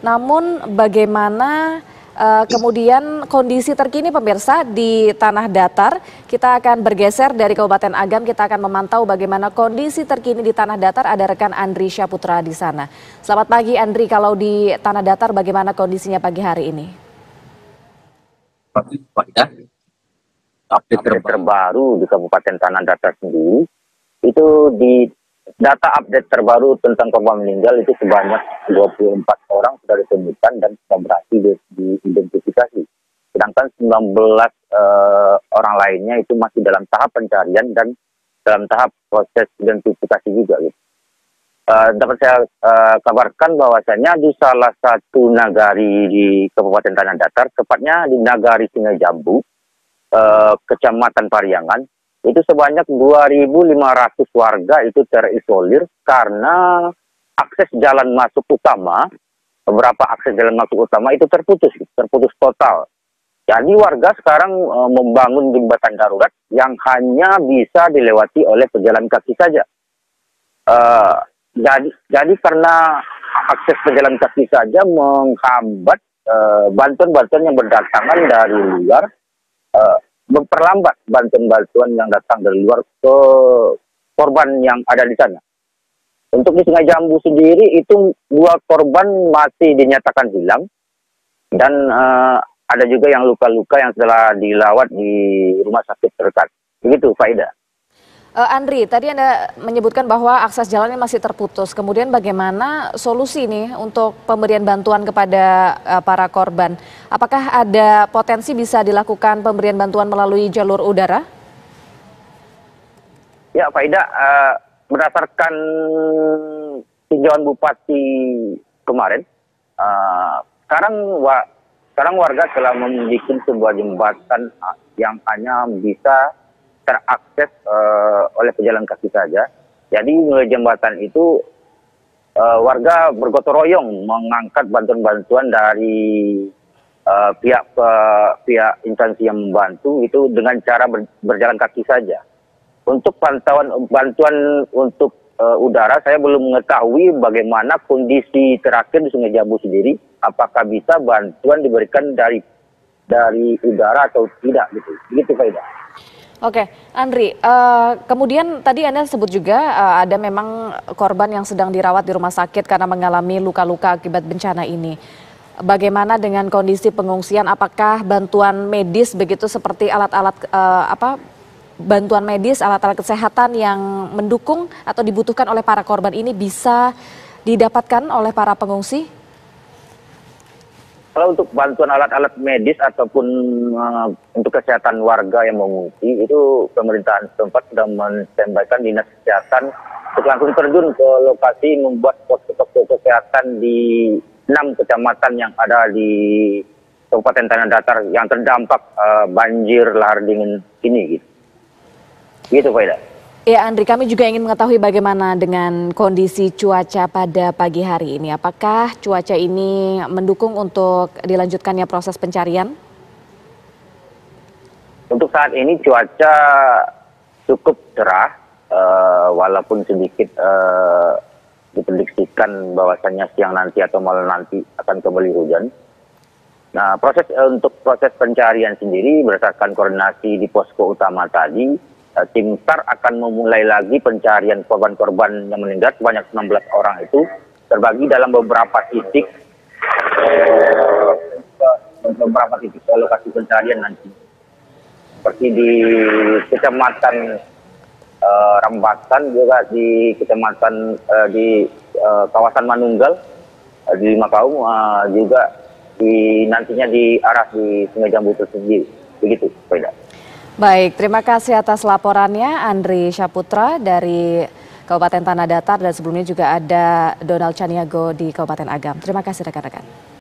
Namun bagaimana kemudian kondisi terkini pemirsa di Tanah Datar? Kita akan bergeser dari Kabupaten Agam, kita akan memantau bagaimana kondisi terkini di Tanah Datar. Ada rekan Andri Syaputra di sana. Selamat pagi Andri, kalau di Tanah Datar bagaimana kondisinya pagi hari ini? Update terbaru di Kabupaten Tanah Datar sendiri, itu di data update terbaru tentang korban meninggal itu sebanyak 24 orang sudah ditemukan dan sudah berhasil diidentifikasi. Sedangkan 19 orang lainnya itu masih dalam tahap pencarian dan dalam tahap proses identifikasi juga. Gitu. Dapat saya kabarkan bahwasanya di salah satu nagari di Kabupaten Tanah Datar, tepatnya di Nagari Sungai Jambu, Kecamatan Pariangan, itu sebanyak 2.500 warga itu terisolir karena akses jalan masuk utama, beberapa akses jalan masuk utama itu terputus total. Jadi warga sekarang membangun jembatan darurat yang hanya bisa dilewati oleh pejalan kaki saja. Jadi karena akses pejalan kaki saja menghambat bantuan-bantuan yang berdatangan dari luar, memperlambat bantuan-bantuan yang datang dari luar ke korban yang ada di sana. Untuk di Sungai Jambu sendiri itu 2 korban masih dinyatakan hilang dan ada juga yang luka-luka yang telah dilawat di rumah sakit terdekat. Begitu, Faida. Andri, tadi Anda menyebutkan bahwa akses jalannya masih terputus. Kemudian bagaimana solusi nih untuk pemberian bantuan kepada para korban? Apakah ada potensi bisa dilakukan pemberian bantuan melalui jalur udara? Ya, Faida, berdasarkan tinjauan Bupati kemarin, sekarang warga telah membuat sebuah jembatan yang hanya bisa terakses oleh pejalan kaki saja. Jadi melalui jembatan itu warga bergotong royong mengangkat bantuan-bantuan dari pihak instansi yang membantu itu dengan cara berjalan kaki saja. Untuk bantuan untuk udara, saya belum mengetahui bagaimana kondisi terakhir di Sungai Jambu sendiri. Apakah bisa bantuan diberikan dari udara atau tidak gitu. Begitu, Faida. Oke, Andri, kemudian tadi Anda sebut juga ada memang korban yang sedang dirawat di rumah sakit karena mengalami luka-luka akibat bencana ini. Bagaimana dengan kondisi pengungsian? Apakah bantuan medis begitu seperti alat-alat bantuan medis, alat-alat kesehatan yang mendukung atau dibutuhkan oleh para korban ini bisa didapatkan oleh para pengungsi? Kalau untuk bantuan alat-alat medis ataupun untuk kesehatan warga yang mengungsi, itu pemerintahan setempat sudah menstandbykan dinas kesehatan untuk langsung terjun ke lokasi membuat posko-posko kesehatan di 6 kecamatan yang ada di Kabupaten Tanah Datar yang terdampak banjir lahar dingin ini. Gitu, Faida. Ya, Andri, kami juga ingin mengetahui bagaimana dengan kondisi cuaca pada pagi hari ini. Apakah cuaca ini mendukung untuk dilanjutkannya proses pencarian? Untuk saat ini cuaca cukup cerah, walaupun sedikit diprediksikan bahwasannya siang nanti atau malam nanti akan kembali hujan. Nah, untuk proses pencarian sendiri berdasarkan koordinasi di posko utama tadi, tim SAR akan memulai lagi pencarian korban-korban yang meninggal sebanyak 16 orang itu terbagi dalam beberapa titik lokasi pencarian nanti. Seperti di Kecamatan Rambatan, juga di Kecamatan di kawasan Manunggal, di Makaung, juga nantinya di arah di Sungai Jambu tersendiri. Begitu, Faida. Baik, terima kasih atas laporannya Andri Syaputra dari Kabupaten Tanah Datar, dan sebelumnya juga ada Donald Caniago di Kabupaten Agam. Terima kasih rekan-rekan.